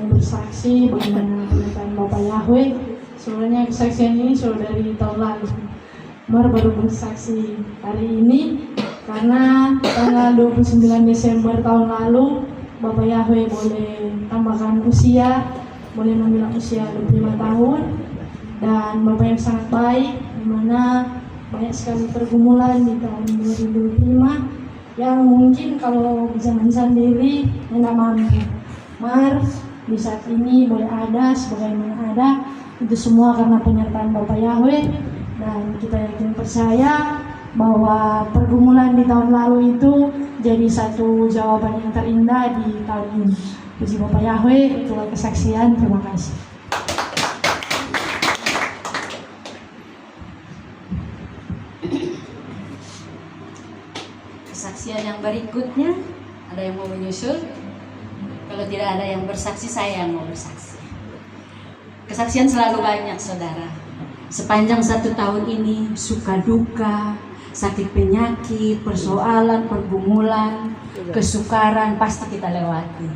bersaksi bagaimana pernyataan Bapak Yahweh. Sebenarnya kesaksian ini sudah dari tahun lalu. Baru bersaksi hari ini karena tanggal 29 Desember tahun lalu Bapak Yahweh boleh tambahkan usia, boleh membilang usia 25 tahun, dan Bapak yang sangat baik, di mana banyak sekali pergumulan di tahun 2025 yang mungkin kalau berjalan sendiri nggak mampu. Di saat ini boleh ada sebagaimana ada, itu semua karena penyertaan Bapak Yahweh, dan kita yakin percaya bahwa pergumulan di tahun lalu itu jadi satu jawaban yang terindah di tahun ini. Puji Bapak Yahweh, itulah kesaksian. Terima kasih. Kesaksian yang berikutnya, ada yang mau menyusul? Kalau tidak ada yang bersaksi, saya yang mau bersaksi. Kesaksian selalu banyak, saudara. Sepanjang 1 tahun ini, suka duka, sakit penyakit, persoalan, pergumulan, kesukaran pasti kita lewati.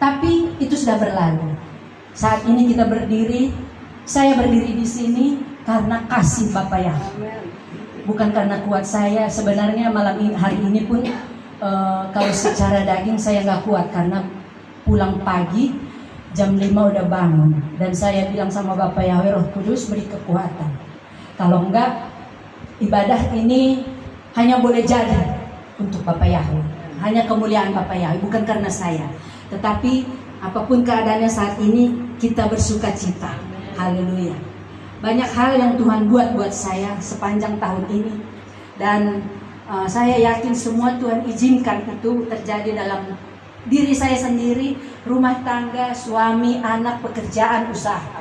Tapi itu sudah berlalu. Saat ini kita berdiri, saya berdiri di sini karena kasih Bapak Yahweh. Bukan karena kuat saya. Sebenarnya hari ini pun kalau secara daging saya nggak kuat karena pulang pagi jam 5 udah bangun, dan saya bilang sama Bapak Yahweh, Roh Kudus beri kekuatan. Kalau enggak, ibadah ini hanya boleh jadi untuk Bapak Yahweh, hanya kemuliaan Bapak Yahweh, bukan karena saya. Tetapi apapun keadaannya saat ini, kita bersuka cita. Haleluya. Banyak hal yang Tuhan buat saya sepanjang tahun ini, dan saya yakin semua Tuhan izinkan itu terjadi dalam diri saya sendiri, rumah tangga, suami, anak, pekerjaan, usaha.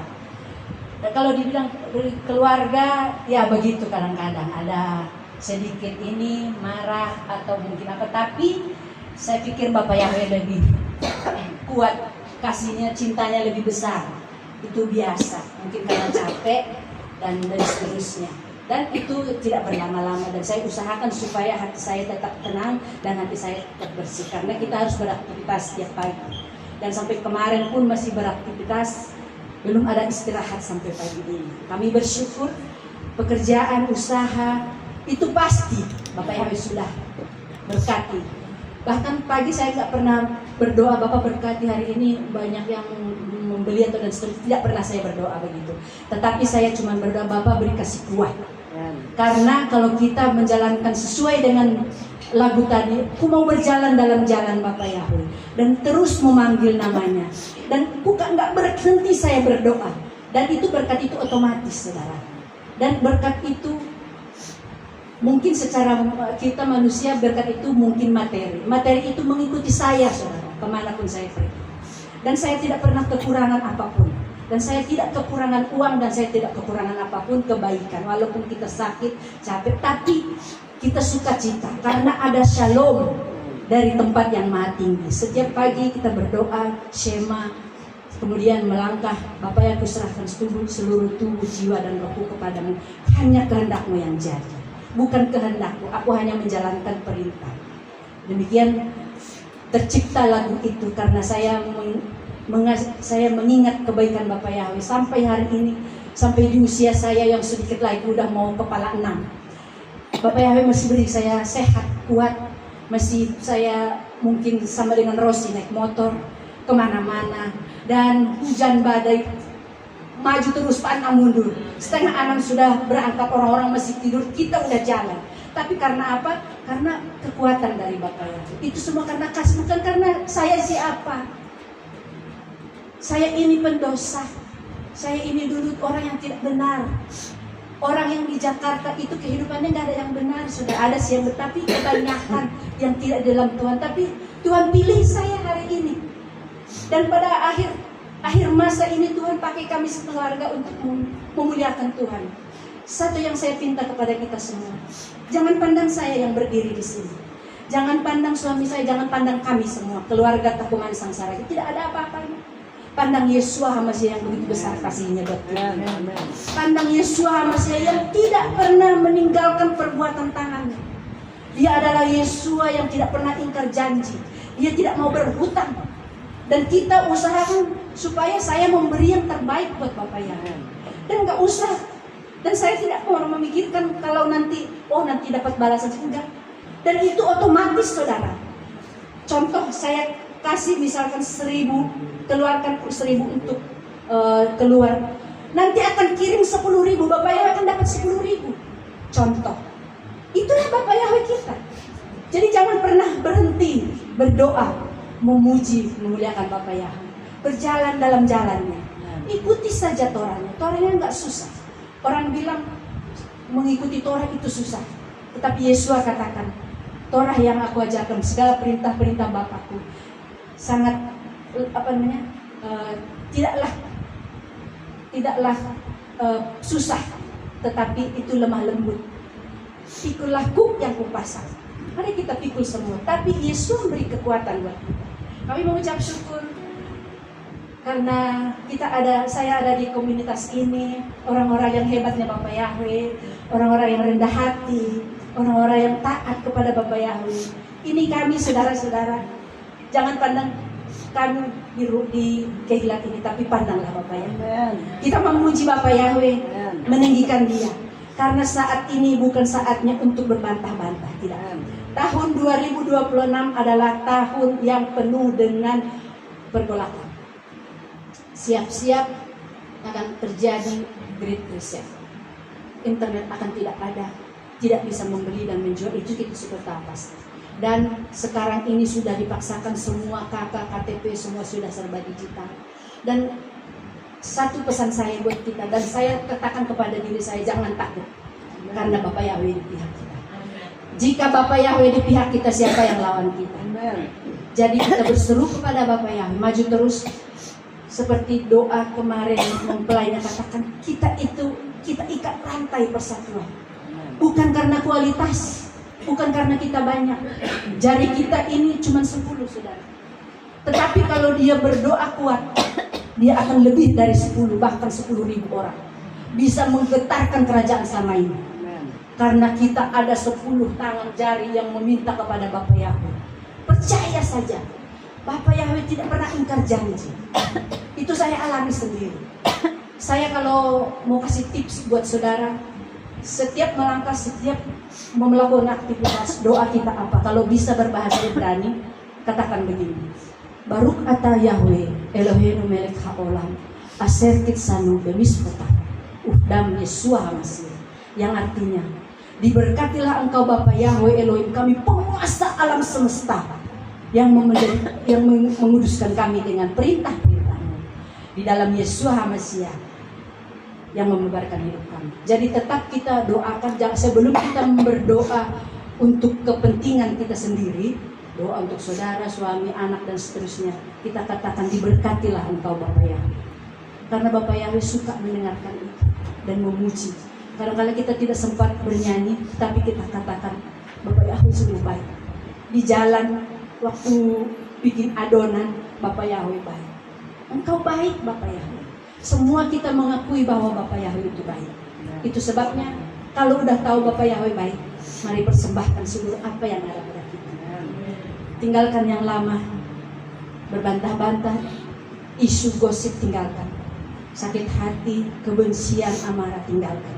Dan kalau dibilang dari keluarga, ya begitu, kadang-kadang ada sedikit ini marah atau mungkin apa, tapi saya pikir Bapak Yahweh lebih kuat, kasihnya, cintanya lebih besar. Itu biasa, mungkin karena capek dan seterusnya. Dan itu tidak berlama-lama, dan saya usahakan supaya hati saya tetap tenang dan hati saya tetap bersih, karena kita harus beraktivitas setiap pagi. Dan sampai kemarin pun masih beraktivitas, belum ada istirahat sampai pagi ini. Kami bersyukur pekerjaan, usaha, itu pasti Bapak Yahweh sudah berkati. Bahkan pagi saya nggak pernah berdoa, Bapak berkati hari ini banyak yang membeli atau dan seterusnya, tidak pernah saya berdoa begitu. Tetapi saya cuma berdoa, Bapak beri kasih kuat. Karena kalau kita menjalankan sesuai dengan lagu tadi, aku mau berjalan dalam jalan Bapak Yahweh dan terus memanggil namanya, dan bukan nggak berhenti saya berdoa, dan itu berkat itu otomatis, saudara. Dan berkat itu mungkin secara kita manusia, berkat itu mungkin materi itu mengikuti saya, saudara, kemanapun saya pergi. Dan saya tidak pernah kekurangan apapun, dan saya tidak kekurangan uang, dan saya tidak kekurangan apapun kebaikan. Walaupun kita sakit, capek, tapi kita sukacita karena ada shalom dari tempat yang maha tinggi. Setiap pagi kita berdoa, Shema, kemudian melangkah, Bapak yang kuserahkan seluruh tubuh, jiwa, dan rohku kepadamu. Hanya kehendakmu yang jadi, bukan kehendakku. Aku hanya menjalankan perintah. Demikian tercipta lagu itu karena saya mengingat kebaikan Bapak Yahweh sampai hari ini, sampai di usia saya yang sedikit lagi udah mau kepala 6. Bapak Yahweh masih beri saya sehat, kuat, masih saya mungkin sama dengan Rosi naik motor kemana-mana, dan hujan badai maju terus, Pak Anam mundur, setengah 6 sudah berangkat, orang-orang masih tidur, kita udah jalan. Tapi karena apa? Karena kekuatan dari Bapak Yahweh. Itu semua karena kasih, bukan karena saya siapa. Saya ini pendosa. Saya ini dulu orang yang tidak benar. Orang yang di Jakarta itu kehidupannya nggak ada yang benar. Sudah ada sih yang benar, tapi kebanyakan yang tidak dalam Tuhan. Tapi Tuhan pilih saya hari ini. Dan pada akhir masa ini Tuhan pakai kami sekeluarga untuk memuliakan Tuhan. Satu yang saya pinta kepada kita semua, jangan pandang saya yang berdiri di sini, jangan pandang suami saya, jangan pandang kami semua, keluarga Takuman Sangsara. Tidak ada apa-apanya. Pandang Yesua Hamasiah yang begitu besar kasihnya buat kita. Pandang Yesua Hamasiah yang tidak pernah meninggalkan perbuatan tangannya. Dia adalah Yesua yang tidak pernah ingkar janji. Dia tidak mau berhutang. Dan kita usahakan supaya saya memberi yang terbaik buat Bapak Yahweh. Dan nggak usah. Dan saya tidak mau memikirkan kalau nanti dapat balasan, enggak. Dan itu otomatis, saudara. Contoh, saya kasih misalkan 1.000, keluarkan 1.000 untuk keluar. Nanti akan kirim 10.000, Bapak Yahweh akan dapat 10.000. Contoh. Itulah Bapak Yahweh kita. Jadi jangan pernah berhenti berdoa, memuji, memuliakan Bapak Yahweh. Berjalan dalam jalannya. Ikuti saja Torahnya. Torahnya nggak susah. Orang bilang mengikuti Torah itu susah. Tetapi Yesus katakan, Torah yang aku ajarkan, segala perintah-perintah Bapakku sangat tidaklah susah, tetapi itu lemah lembut. Pikulah kuk yang kupasang. Mari kita pikul semua. Tapi Yesus memberi kekuatan buat kita. Kami mengucap syukur karena saya ada di komunitas ini, orang-orang yang hebatnya Bapak Yahweh, orang-orang yang rendah hati, orang-orang yang taat kepada Bapak Yahweh. Ini kami saudara-saudara. Jangan pandang kami di kehilat ini, tapi pandanglah Bapak Yahweh. Kita memuji Bapak Yahweh, meninggikan Dia. Karena saat ini bukan saatnya untuk berbantah-bantah, tidak. Tahun 2026 adalah tahun yang penuh dengan pergolakan. Siap-siap akan terjadi Great Reset. Internet akan tidak ada, tidak bisa membeli dan menjual, itu kita sudah tahu pasti. Dan sekarang ini sudah dipaksakan semua KTP semua sudah serba digital. Dan satu pesan saya buat kita, dan saya katakan kepada diri saya, jangan takut, karena Bapak Yahweh di pihak kita. Jika Bapak Yahweh di pihak kita, siapa yang lawan kita? Jadi kita berseru kepada Bapak Yahweh, maju terus. Seperti doa kemarin mempelainya katakan, kita ikat rantai persatuan. Bukan karena kualitas, bukan karena kita banyak. Jari kita ini cuma 10, saudara. Tetapi kalau dia berdoa kuat, dia akan lebih dari 10, bahkan 10.000 orang. Bisa menggetarkan kerajaan sama ini. Karena kita ada 10 tangan jari yang meminta kepada Bapak Yahweh. Percaya saja, Bapak Yahweh tidak pernah ingkar janji. Itu saya alami sendiri. Saya kalau mau kasih tips buat saudara, setiap melangkah, setiap melakukan aktivitas, doa kita apa? Kalau bisa berbahasa Ibrani, katakan begini. Baruk ata Yahweh Eloheinu melek haolam aser kitsanu bemiskota uhdam Yesua Masih, yang artinya diberkatilah engkau Bapa Yahweh Elohim kami, penguasa alam semesta, yang menguduskan kami dengan perintah-perintah-Mu di dalam Yesua Masih yang membebarkan hidup kami. Jadi tetap kita doakan, sebelum kita berdoa untuk kepentingan kita sendiri, doa untuk saudara, suami, anak, dan seterusnya, kita katakan diberkatilah engkau Bapak Yahweh. Karena Bapak Yahweh suka mendengarkan itu dan memuji. Kadang-kadang kita tidak sempat bernyanyi, tapi kita katakan Bapak Yahweh sungguh baik. Di jalan, waktu bikin adonan, Bapak Yahweh baik. Engkau baik Bapak Yahweh. Semua kita mengakui bahwa Bapak Yahweh itu baik. Itu sebabnya kalau udah tahu Bapak Yahweh baik, mari persembahkan seluruh apa yang ada pada kita. Tinggalkan yang lama, berbantah-bantah, isu gosip tinggalkan, sakit hati, kebencian, amarah tinggalkan.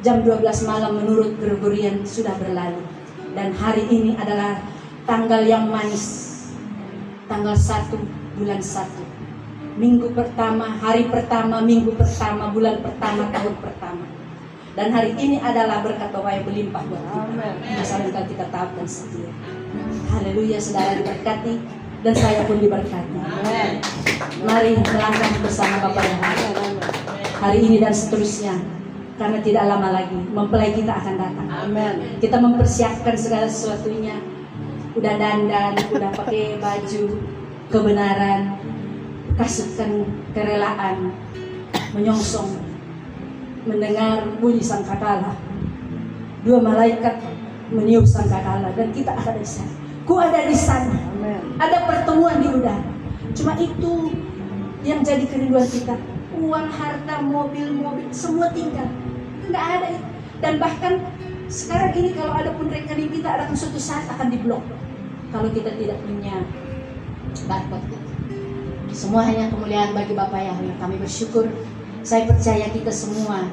Jam 12 malam menurut Gregorian sudah berlalu, dan hari ini adalah tanggal yang manis, tanggal 1 bulan 1, minggu pertama, hari pertama, minggu pertama, bulan pertama, tahun pertama. Dan hari ini adalah berkat Bapak yang berlimpah buat kita. Asalkan kita taat dan setia. Haleluya, saudara diberkati dan saya pun diberkati. Mari melangkah bersama Bapak yang hari ini dan seterusnya. Karena tidak lama lagi mempelai kita akan datang. Amin. Kita mempersiapkan segala sesuatunya. Udah dandan, udah pakai baju kebenaran, kasutkan kerelaan, menyongsong, mendengar bunyi sangkakala. 2 malaikat meniup sangkakala dan kita akan di sana. Ku ada di sana. Amen. Ada pertemuan di udara. Cuma itu yang jadi kerinduan kita. Uang, harta, mobil, semua tinggal. Nggak ada. Dan bahkan sekarang ini kalau ada pun rekening kita, ada pun suatu saat akan diblok. Kalau kita tidak punya barcode itu. Semua hanya kemuliaan bagi Bapak Yahweh. Kami bersyukur. Saya percaya kita semua